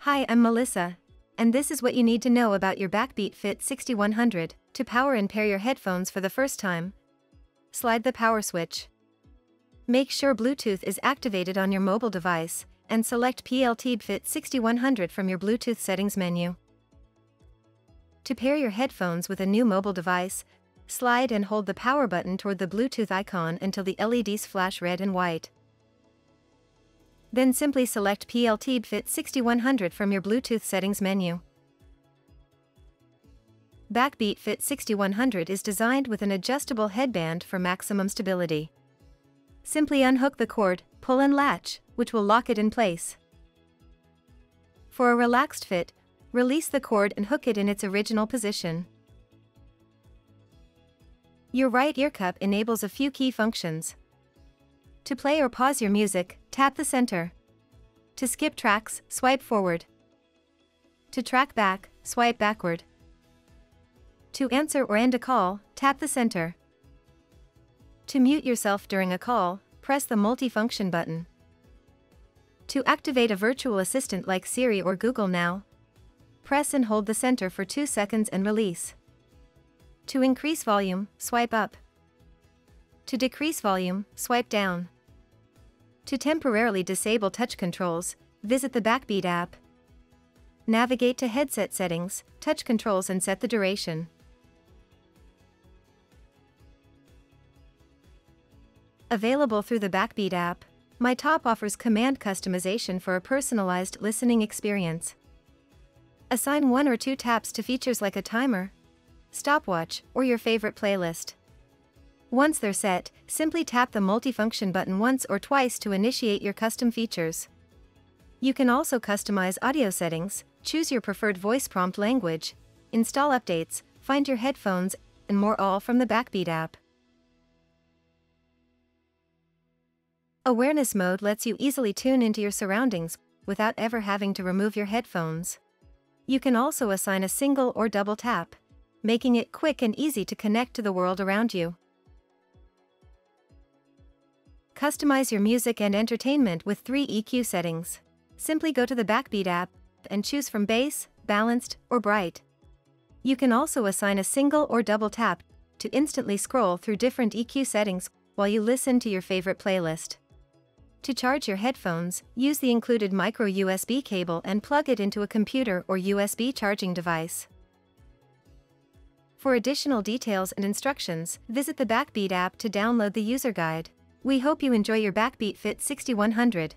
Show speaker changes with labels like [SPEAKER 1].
[SPEAKER 1] Hi, I'm Melissa, and this is what you need to know about your Backbeat Fit 6100. To power and pair your headphones for the first time, slide the power switch. Make sure Bluetooth is activated on your mobile device, and select PLT Fit 6100 from your Bluetooth settings menu. To pair your headphones with a new mobile device, slide and hold the power button toward the Bluetooth icon until the LEDs flash red and white. Then simply select PLT Fit 6100 from your Bluetooth settings menu. Backbeat Fit 6100 is designed with an adjustable headband for maximum stability. Simply unhook the cord, pull and latch, which will lock it in place. For a relaxed fit, release the cord and hook it in its original position. Your right ear cup enables a few key functions. To play or pause your music, tap the center. To skip tracks, swipe forward. To track back, swipe backward. To answer or end a call, tap the center. To mute yourself during a call, press the multifunction button. To activate a virtual assistant like Siri or Google Now, press and hold the center for 2 seconds and release. To increase volume, swipe up. To decrease volume, swipe down. To temporarily disable touch controls, visit the Backbeat app. Navigate to headset settings, touch controls and set the duration. Available through the Backbeat app, My Top offers command customization for a personalized listening experience. Assign 1 or 2 taps to features like a timer, stopwatch, or your favorite playlist. Once they're set, simply tap the multifunction button once or twice to initiate your custom features. You can also customize audio settings, choose your preferred voice prompt language, install updates, find your headphones, and more, all from the Backbeat app. Awareness mode lets you easily tune into your surroundings without ever having to remove your headphones. You can also assign a single or double tap, making it quick and easy to connect to the world around you. Customize your music and entertainment with 3 EQ settings. Simply go to the Backbeat app and choose from bass, balanced, or bright. You can also assign a single or double tap to instantly scroll through different EQ settings while you listen to your favorite playlist. To charge your headphones, use the included micro USB cable and plug it into a computer or USB charging device. For additional details and instructions, visit the Backbeat app to download the user guide. We hope you enjoy your Backbeat Fit 6100.